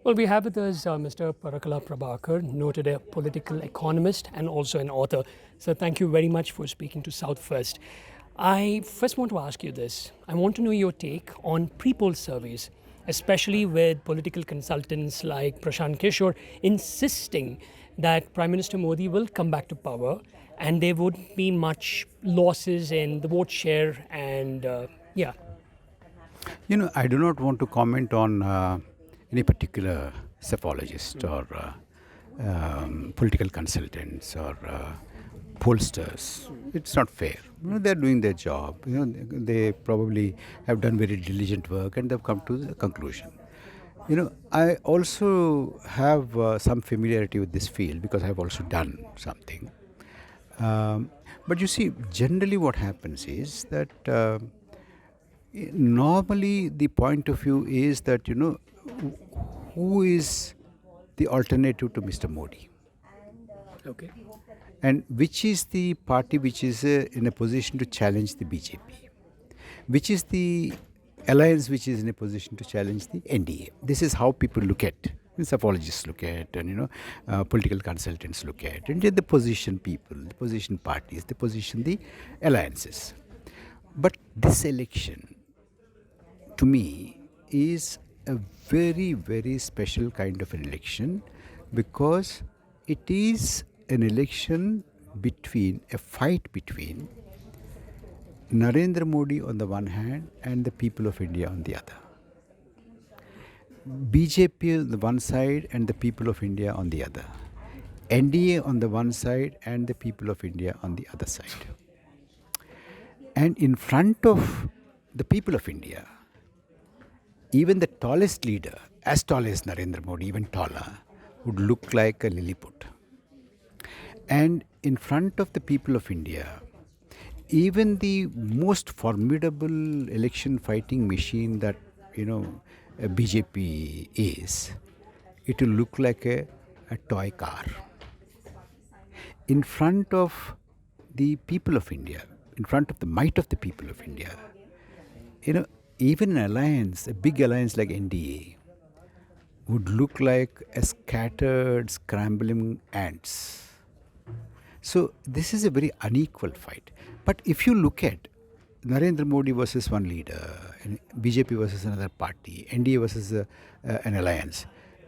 Well, we have with us Mr. Parakala Prabhakar, noted a political economist and also an author. So thank you very much for speaking to South First. I first want to ask you this. I want to know your take on pre-poll surveys, especially with political consultants like Prashant Kishore insisting that Prime Minister Modi will come back to power and there wouldn't be much losses in the vote share and yeah. I do not want to comment on any particular psephologist or political consultants or pollsters. It's not fair. They're doing their job. They probably have done very diligent work and they've come to the conclusion. I also have some familiarity with this field because I've also done something. But you see, generally what happens is that normally the point of view is that who is the alternative to Mr. Modi, Okay. and which is the party which is in a position to challenge the BJP, which is the alliance which is in a position to challenge the NDA. This is how people look at, psychologists look at, and political consultants look at, and the position people, the position parties, the position the alliances. But this election, to me, is a very, very special kind of an election because it is an election between, a fight between Narendra Modi on the one hand and the people of India on the other. BJP on the one side and the people of India on the other. NDA on the one side and the people of India on the other side. And in front of the people of India, even the tallest leader, as tall as Narendra Modi, even taller, would look like a lilliput. And in front of the people of India, even the most formidable election fighting machine that a BJP is, it will look like a toy car. In front of the people of India, in front of the might of the people of India, even an alliance, a big alliance like NDA, would look like a scattered, scrambling ants. So this is a very unequal fight. But if you look at Narendra Modi versus one leader, and BJP versus another party, NDA versus an alliance,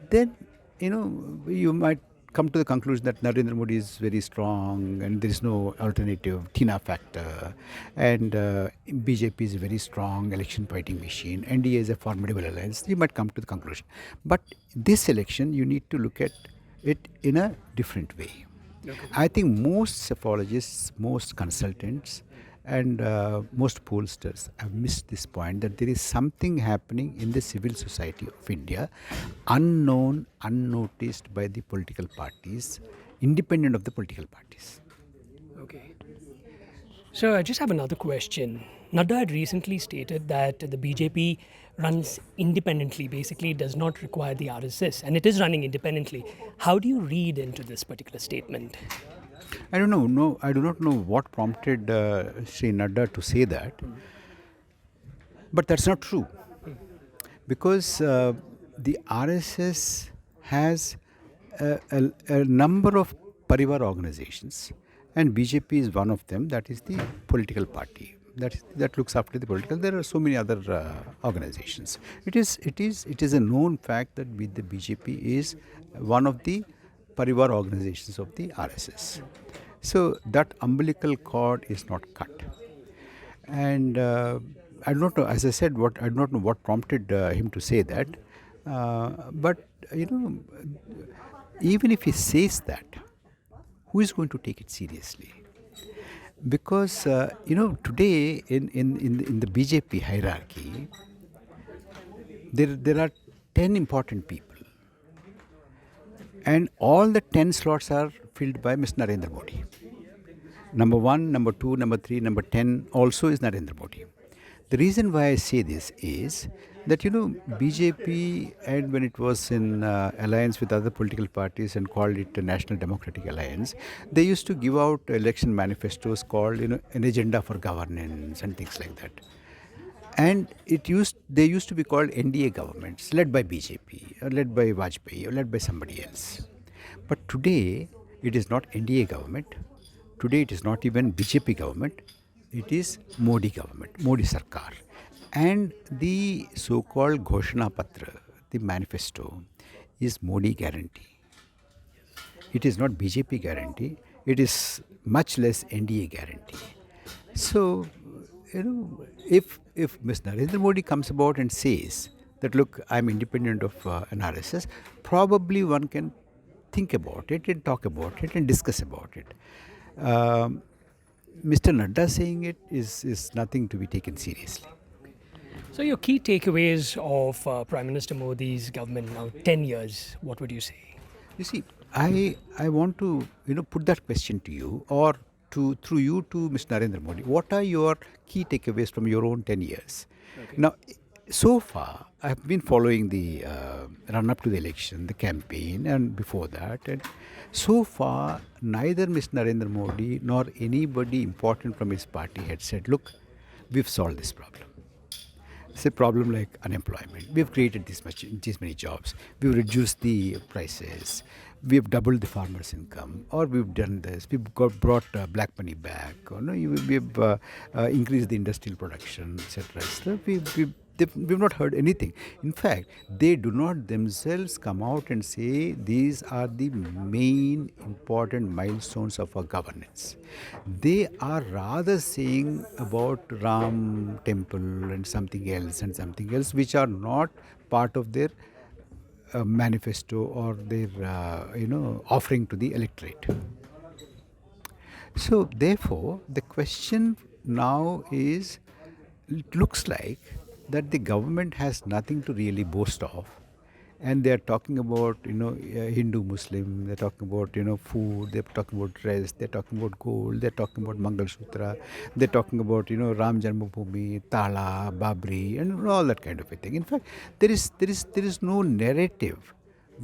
then you might come to the conclusion that Narendra Modi is very strong and there is no alternative, Tina factor, and BJP is a very strong election fighting machine, NDA is a formidable alliance. You might come to the conclusion. But this election, you need to look at it in a different way. Okay. I think most psephologists, most consultants, and most pollsters have missed this point that there is something happening in the civil society of India, unknown, unnoticed by the political parties, independent of the political parties. Okay. So I just have another question. Nadda had recently stated that the BJP runs independently, basically does not require the RSS, and it is running independently. How do you read into this particular statement? I don't know. No, I do not know what prompted Sri Nadda to say that. But that's not true. Because the RSS has a number of Parivar organizations, and BJP is one of them. That is the political party that looks after the political. There are so many other organizations. It is a known fact that the BJP is one of the Parivar organizations of the RSS. So that umbilical cord is not cut. And I don't know, as I said, I do not know what prompted him to say that. But even if he says that, who is going to take it seriously? Because, today in the BJP hierarchy, there are 10 important people. And all the 10 slots are filled by Mr. Narendra Modi. Number 1, number 2, number 3, number 10 also is Narendra Modi. The reason why I say this is that, BJP, and when it was in alliance with other political parties and called it the National Democratic Alliance, they used to give out election manifestos called, an agenda for governance and things like that. And they used to be called NDA governments, led by BJP, or led by Vajpayee, or led by somebody else. But today, it is not NDA government. Today, it is not even BJP government. It is Modi government, Modi Sarkar. And the so-called Ghoshana Patra, the manifesto, is Modi guarantee. It is not BJP guarantee. It is much less NDA guarantee. So, if Ms. Narendra Modi comes about and says that, look, I'm independent of an RSS, probably one can think about it and talk about it and discuss about it. Um, Mr. Nadda saying it is nothing to be taken seriously. So, your key takeaways of Prime Minister Modi's government now, 10 years, what would you say? You see, I want to put that question to you, or to through you to Mr. Narendra Modi. What are your key takeaways from your own 10 years? Okay. Now, so far, I have been following the run up to the election, the campaign, and before that, and so far, neither Mr. Narendra Modi nor anybody important from his party had said, "Look, we've solved this problem." It's a problem like unemployment. We've created these many jobs. We've reduced the prices. We've doubled the farmers' income, or we've done this. We've brought black money back. Or, no, we've increased the industrial production, etc. So we've not heard anything. In fact, they do not themselves come out and say these are the main important milestones of our governance. They are rather saying about Ram temple and something else, which are not part of their manifesto or their offering to the electorate. So therefore, the question now is, it looks like that the government has nothing to really boast of, and they are talking about Hindu Muslim, they're talking about food, they're talking about dress, they're talking about gold, they're talking about Mangal Sutra, they're talking about Ram Janmabhoomi, Tala, Babri, and all that kind of a thing. In fact, there is no narrative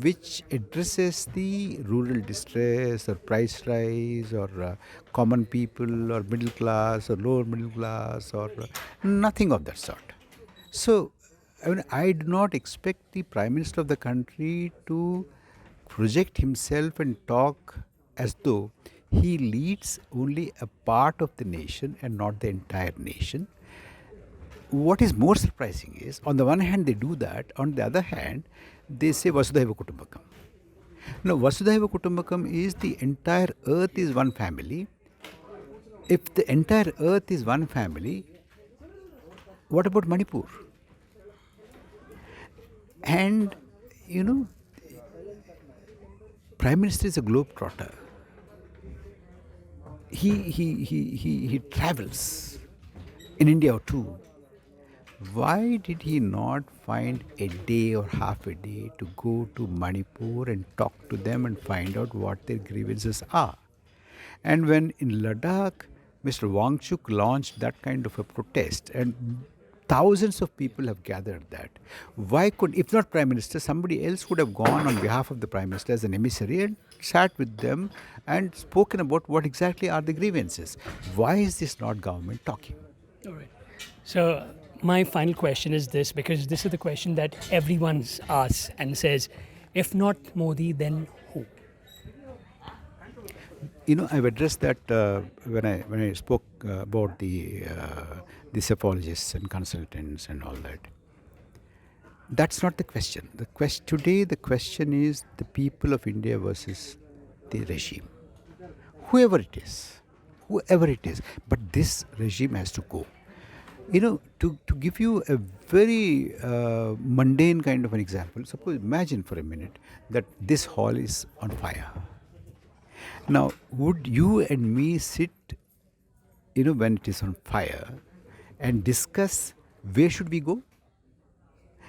which addresses the rural distress or price rise or common people or middle class or lower middle class or nothing of that sort. So, I do not expect the Prime Minister of the country to project himself and talk as though he leads only a part of the nation and not the entire nation. What is more surprising is, on the one hand, they do that, on the other hand, they say Vasudhaiva Kutumbakam. Now, Vasudhaiva Kutumbakam is the entire earth is one family. If the entire earth is one family, what about Manipur? And, Prime Minister is a globetrotter. He travels in India too. Why did he not find a day or half a day to go to Manipur and talk to them and find out what their grievances are? And when in Ladakh, Mr. Wangchuk launched that kind of a protest, and thousands of people have gathered that, why could, if not Prime Minister, somebody else would have gone on behalf of the Prime Minister as an emissary and sat with them and spoken about what exactly are the grievances? Why is this not government talking? All right. So, my final question is this, because this is the question that everyone asks and says, if not Modi, then who? I've addressed that when I spoke about the psephologists and consultants and all that. That's not the question. Today the question is the people of India versus the regime. Whoever it is. But this regime has to go. To give you a very mundane kind of an example, imagine for a minute that this hall is on fire. Now, would you and me sit, when it is on fire and discuss where should we go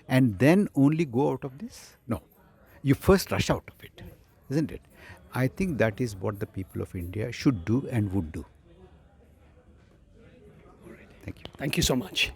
and then only go out of this? No. You first rush out of it, isn't it? I think that is what the people of India should do and would do. Thank you. Thank you so much.